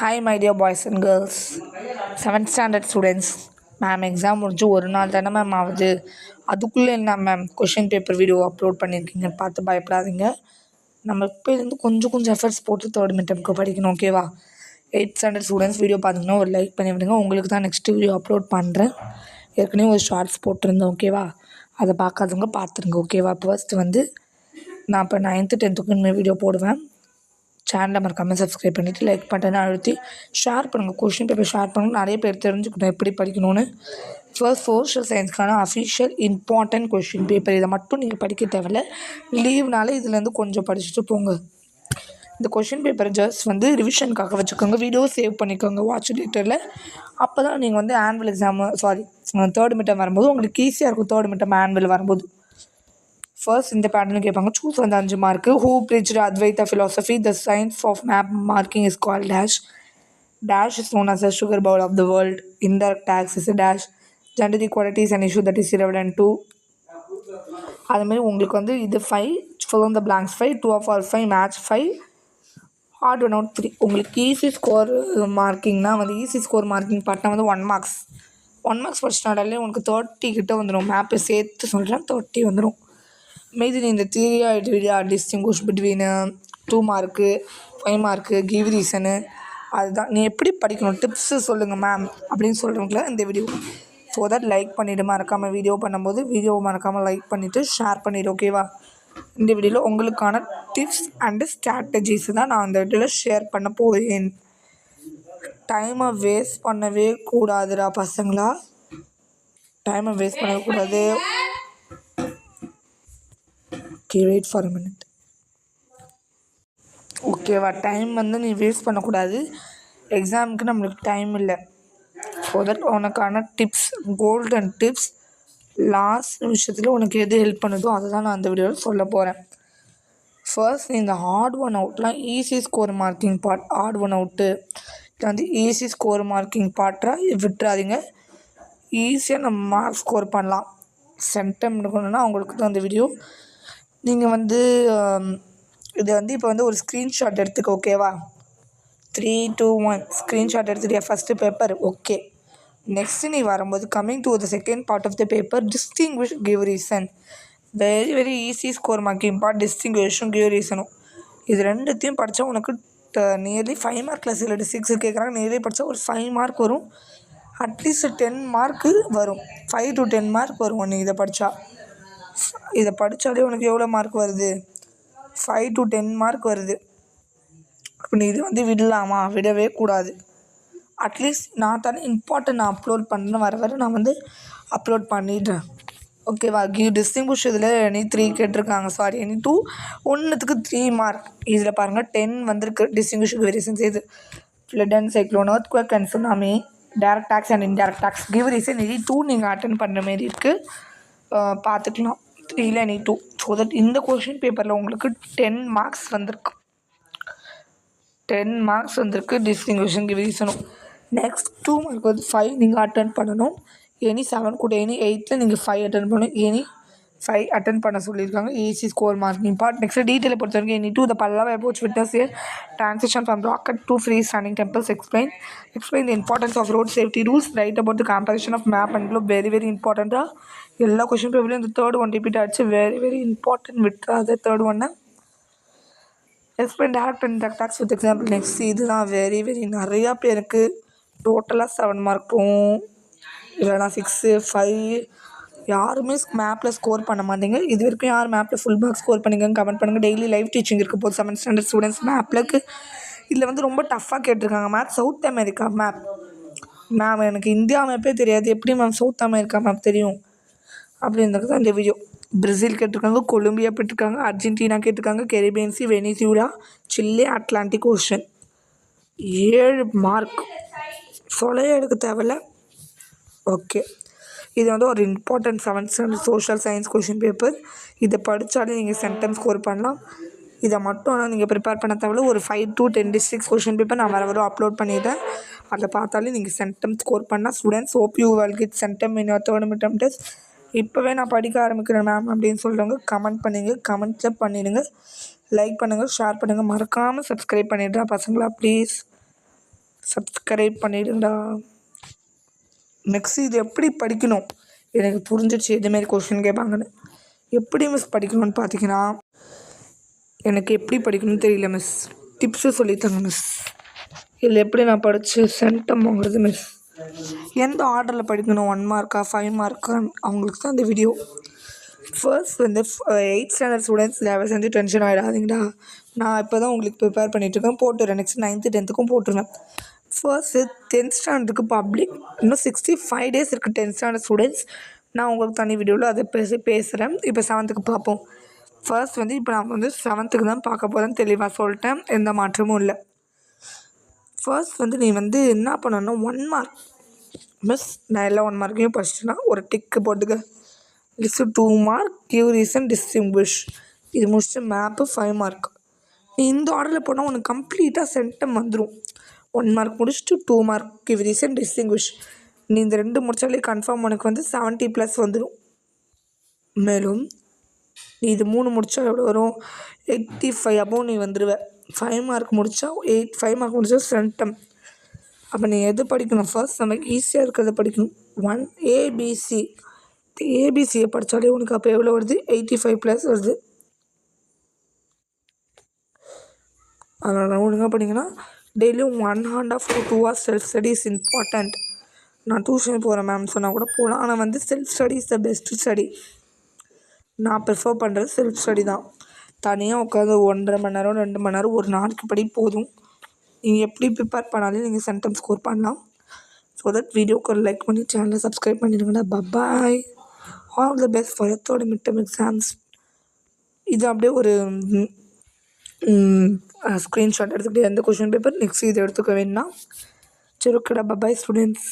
Hi, my dear boys and girls, 7th standard students. Ma'am exam முடிஞ்சு ஒரு நாள் தானே மேம் ஆகுது. அதுக்குள்ளே என்ன ma'am question paper video upload பண்ணியிருக்கீங்கன்னு பார்த்து பயப்படாதீங்க. நம்ம இப்போலேருந்து கொஞ்சம் எஃபர்ட்ஸ் போட்டு தேர்ட் மிட்டம்க்கு படிக்கணும், ஓகேவா? 8th ஸ்டாண்டர்ட் ஸ்டூடெண்ட்ஸ் வீடியோ பார்த்தீங்கன்னா ஒரு லைக் பண்ணி விடுங்க. உங்களுக்கு தான் நெக்ஸ்ட்டு வீடியோ அப்லோட் பண்ணுறேன். ஏற்கனவே ஒரு ஷார்ட்ஸ் போட்டிருந்தேன், ஓகேவா? அதை பார்க்காதவங்க பார்த்துருங்க, ஓகேவா? ஃபர்ஸ்ட்டு வந்து நான் இப்போ 9th 10th இனிமேல் வீடியோ போடுவேன். சேனலை மறக்காமல் சப்ஸ்கிரைப் பண்ணிவிட்டு லைக் பட்டனை அழுத்தி ஷேர் பண்ணுங்கள். கொஷின் பேப்பர் ஷேர் பண்ணுங்கள், நிறைய பேர் தெரிஞ்சுக்கணும் எப்படி படிக்கணும்னு. ஃபர்ஸ்ட் சோஷியல் சயின்ஸ்க்கான அஃபிஷியல் இம்பார்ட்டன்ட் கொஷின் பேப்பர், இதை மட்டும் நீங்கள் படிக்க தேவையில்ல. லீவ்னால இதுலேருந்து கொஞ்சம் படிச்சுட்டு போங்க. இந்த கொஷின் பேப்பர் ஜஸ்ட் வந்து ரிவிஷனுக்காக வச்சுக்கோங்க. வீடியோ சேவ் பண்ணிக்கோங்க வாட்ச் லிட்டரில். அப்போ தான் நீங்கள் வந்து ஆனுவல் எக்ஸாமு தேர்ட் மிட்டம் வரும்போது உங்களுக்கு ஈஸியாக இருக்கும். தேர்ட் மிட்டம் ஆனுவல் வரும்போது ஃபர்ஸ்ட் இந்த பேட்டர்னு கேட்பாங்க. சூஸ் வந்து 5 mark. Who bridged Advaita philosophy? The science of map marking is called dash. Dash is known as the sugar bowl of the world. Indirect tax is a dash. Gender equality is an issue that is irrelevant to. அதுமாதிரி உங்களுக்கு வந்து இது 5 fill in the blanks 5, 2 of all 5, match 5, hard one out 3. உங்களுக்கு easy score மார்க்கிங்னா வந்து easy score marking பார்ட்னா வந்து 1 marks படிச்சிட்டாலே உனக்கு 30 கிட்ட வந்துடும். மேப்பு சேர்த்து சொல்கிறேன், 30 வந்துடும். மீதி நீ இந்த theory idea distinguish between 2 mark 5 mark give reason, அதுதான் நீ எப்படி படிக்கணும் டிப்ஸு சொல்லுங்கள் மேம் அப்படின்னு சொல்கிறவங்கள இந்த வீடியோ. ஸோ தட் லைக் பண்ணிவிடு, மறக்காமல் வீடியோ பண்ணும்போது வீடியோவை மறக்காமல் லைக் பண்ணிவிட்டு ஷேர் பண்ணிவிடு, ஓகேவா? இந்த வீடியோவில் உங்களுக்கான டிப்ஸ் அண்டு ஸ்ட்ராட்டஜிஸ் தான் நான் இந்த வீடியோவில் ஷேர் பண்ண போகிறேன். டைமை வேஸ்ட் பண்ணவே கூடாதுடா பசங்களா, டைமை வேஸ்ட் பண்ணக்கூடாது. Okay, wait for a minute, ஓகேவா? டைம் வந்து நீ வேஸ்ட் பண்ணக்கூடாது. எக்ஸாமுக்கு நம்மளுக்கு டைம் இல்லை. ஸோ தட் உனக்கான டிப்ஸ், கோல்டன் டிப்ஸ், லாஸ்ட் விஷயத்தில் உனக்கு எது ஹெல்ப் பண்ணுதோ அதை தான் நான் அந்த வீடியோவில் சொல்ல போகிறேன். ஃபர்ஸ்ட் இந்த ஹார்ட் ஒன் அவுட்லாம் easy score marking part. Hard one out இது வந்து ஈஸி ஸ்கோர் மார்க்கிங் பார்ட்டாக விட்டுறாதீங்க. ஈஸியாக நம்ம மார்க் ஸ்கோர் பண்ணலாம். சென்டம் எடுக்கணுன்னா அவங்களுக்கு தான் அந்த வீடியோ. நீங்கள் வந்து இது வந்து இப்போ வந்து ஒரு ஸ்க்ரீன்ஷாட் எடுத்துக்க, ஓகேவா? 3, 2, 1 ஸ்க்ரீன்ஷாட் எடுத்துகிட்டியா ஃபஸ்ட்டு பேப்பர்? ஓகே. நெக்ஸ்ட்டு நீ வரும்போது coming to the second part of the paper, distinguish give reason. Very easy score marking part, டிஸ்டிங்விஷும் கிவ் ரீசனும். இது ரெண்டுத்தையும் படித்தா உனக்கு நியர்லி 5 மார்க்கில் சில டிஸ்ட்ரிக்ஸ் கேட்குறாங்க. நியர்லி படித்தா ஒரு 5 மார்க் வரும். அட்லீஸ்ட் 10 மார்க்கு வரும். 5 to 10 மார்க் வரும் நீ இதை படித்தா. இதை படித்தாலே உனக்கு எவ்வளோ மார்க் வருது? 5 to 10 மார்க் வருது. இப்போ நீ இது வந்து விடலாமா? விடவே கூடாது. அட்லீஸ்ட் நான் தானே இம்பார்ட்டன்ட் நான் அப்லோட் பண்ணேன்னு வர நான் வந்து அப்லோட் பண்ணிடுறேன், ஓகேவா? டிஸ்டிங்விஷ் இதில் எனி 3 கேட்டிருக்காங்க, எனி 2, ஒன்றுத்துக்கு 3 மார்க். இதில் பாருங்கள் 10 வந்திருக்கு. டிஸ்டிங்விஷ் வேரியேஷன்ஸ் இது flood and cyclone, earthquake and tsunami, direct tax and indirect tax. Give reason any 2 நீங்கள் அட்டன் பண்ணுற மாரி இருக்குது, பார்த்துக்கலாம். 3 எனி 2. ஸோ தட் இந்த கொஷின் பேப்பரில் உங்களுக்கு 10 மார்க்ஸ் வந்திருக்கு. 10 மார்க்ஸ் வந்திருக்கு டிஸ்டிங்விஷன் கிவ் ரீசனும். நெக்ஸ்ட் 2 மார்க் வந்து 5 நீங்கள் அட்டன் பண்ணணும். எனி 7 கூட எனி 8ல் நீங்கள் 5 அட்டன் பண்ணணும். எனி 5 அட்டன் பண்ண சொல்லியிருக்காங்க. Easy score marking part. Next டீட்டெயிலை பொறுத்த வரைக்கும் any 2 the Pallava approach witness a transition from rocket to free standing temples. Explain the importance of road safety rules. Write about the comparison of map and globe. Very important. எல்லா question பேப்பர்லையும் இந்த third one repeat ஆகிடுச்சு. Very important. விட்டுறாத third ஒன்று. Explain direct and indirect tax with example. Next இதுதான் very நிறையா பேருக்கு டோட்டலாக 7 மார்க்கும் இல்லைனா 6, 5 யாருமே மேப்பில் ஸ்கோர் பண்ண மாட்டேங்க. இது வரைக்கும் யார் மேப்பில் ஃபுல் மார்க் ஸ்கோர் பண்ணிங்கன்னு கமெண்ட் பண்ணுங்கள். டெய்லி லைவ் டீச்சிங் இருக்க போது 7th ஸ்டாண்டர்ட் ஸ்டூடெண்ட்ஸ் மேப்பில். இதில் வந்து ரொம்ப டஃப்பாக கேட்டிருக்காங்க. Map south America map. Ma'am எனக்கு இந்தியா மேப்பே தெரியாது, எப்படி மேம் சவுத் அமெரிக்கா மேப் தெரியும் அப்படின்றது தான் இந்த வீடியோ. பிரேசில் கேட்டிருக்காங்க, கொலம்பியா கேட்டிருக்காங்க, அர்ஜென்டினா கேட்டிருக்காங்க, Caribbean Sea, Venezuela, Chile, Atlantic Ocean. 7 mark சொல்லையே எடுக்க தேவையில்ல, ஓகே. இது வந்து ஒரு important 7th standard social science question paper. இதை படித்தாலே நீங்கள் சென்டம் ஸ்கோர் பண்ணலாம். இதை மட்டும் ஆனால் நீங்கள் ப்ரிப்பேர் பண்ண தேவையில்ல. ஒரு 5 to 10 டிஸ்ட்ரிக்ஸ் கொஷின் பேப்பர் நான் வர அப்லோட் பண்ணிடுறேன். அதை பார்த்தாலே நீங்கள் சென்டம் ஸ்கோர் பண்ணால் students hope you will get centum in your third midterm test. இப்போவே நான் படிக்க ஆரம்பிக்கிறேன் மேம் அப்படின்னு சொல்கிறவங்க கமெண்ட் பண்ணிடுங்க. கமெண்ட்டில் பண்ணிடுங்க, லைக் பண்ணுங்கள், ஷேர் பண்ணுங்கள், மறக்காமல் சப்ஸ்கிரைப் பண்ணிடுறா பசங்களா ப்ளீஸ். சப்ஸ்கிரைப் பண்ணிடுங்கடா. நெக்ஸ்ட் இது எப்படி படிக்கணும் எனக்கு புரிஞ்சிடுச்சு இதுமாரி கொஷின் கேட்பாங்கன்னு. எப்படி மிஸ் படிக்கணும்னு பார்த்தீங்கன்னா, எனக்கு எப்படி படிக்கணும்னு தெரியல மிஸ், டிப்ஸு சொல்லித்தாங்க மிஸ். இதில் எப்படி நான் படித்து சென்டம் வாங்குறது மிஸ், எந்த ஆர்டரில் படிக்கணும், 1 மார்க்கா 5 மார்க்கா, அவங்களுக்கு தான் இந்த வீடியோ. ஃபர்ஸ்ட் வந்து 8th ஸ்டாண்டர்ட் ஸ்டூடெண்ட்ஸ் தயவு செஞ்சு டென்ஷன் ஆகிடாதீங்கடா. நான் இப்போ தான் உங்களுக்கு ப்ரிப்பேர் பண்ணிகிட்ருக்கேன், போட்டுறேன். நெக்ஸ்ட் 9th 10th போட்டுருவேன். ஃபர்ஸ்ட்டு 10th ஸ்டாண்டர்டுக்கு பப்ளிக் இன்னும் 65 days இருக்குது. 10th ஸ்டாண்டர்ட் ஸ்டூடெண்ட்ஸ் நான் உங்களுக்கு தனி வீடியோவில் அதை பேசுகிறேன். இப்போ 7th பார்ப்போம். ஃபர்ஸ்ட் வந்து இப்போ நான் வந்து 7th தான் பார்க்க போகிறேன், தெளிவாக சொல்லிட்டேன், எந்த மாற்றமும் இல்லை. ஃபர்ஸ்ட் வந்து நீ வந்து என்ன பண்ணணும்னா 1 மார்க் மிஸ், நான் எல்லா 1 மார்க்கையும் படிச்சிட்டேன்னா ஒரு டிக்கு போட்டுக்க. List 2 mark, give reason, distinguish. இது முடிச்சுட்டு மேப்பு 5 மார்க். நீ இந்த ஆர்டரில் போனால் உனக்கு கம்ப்ளீட்டாக சென்டம் வந்துடும். 1 மார்க் முடிச்சுட்டு 2 மார்க், கிவ் ரீசன், டிஸ்டிங்விஷ். நீ இந்த 2 முடித்தாலே கன்ஃபார்ம் உனக்கு வந்து 70+ வந்துடும். மேலும் நீ இது 3 முடித்தா எவ்வளோ வரும், 85 above நீ வந்துடுவ. 5 மார்க் முடித்தா 5 மார்க் முடித்தா சென்டம். அப்போ நீ எது படிக்கணும், ஃபர்ஸ்ட் நமக்கு ஈஸியாக இருக்கிறத படிக்கணும். 1 ABC. ஏபிசியை படித்தாலே உனக்கு அப்போ எவ்வளோ வருது, 85+ வருது. அதனால் ஒழுங்காக படிங்கன்னா டெய்லியும் 1.5 to 2 hours self study is important. நான் டியூஷன் போகிறேன் மேம் சொன்னால் கூட போகலாம், ஆனால் வந்து self study is the best study. நான் ப்ரிஃபர் பண்ணுறது செல்ஃப் ஸ்டடி தான். தனியாக உட்காந்து 1.5 மணி நேரம் 2 மணி நேரம் ஒரு நாளைக்கு படி போதும். நீங்கள் எப்படி ப்ரிப்பேர் பண்ணாலும் நீங்கள் சென்டம் ஸ்கோர் பண்ணலாம். ஸோ தட் வீடியோக்கு ஒரு லைக் பண்ணி சேனலை சப்ஸ்கிரைப் பண்ணிடுங்கடா. Bye bye, all the best for your 3rd midterm எக்ஸாம்ஸ். இது அப்படியே ஒரு ஸ்க்ரீன்ஷாட் எடுத்துக்கிட்டு எந்த கொஷின் பேப்பர் நெக்ஸ்ட் இது எடுத்துக்க வேணா. சரி, ஓகேடா. Bye bye students.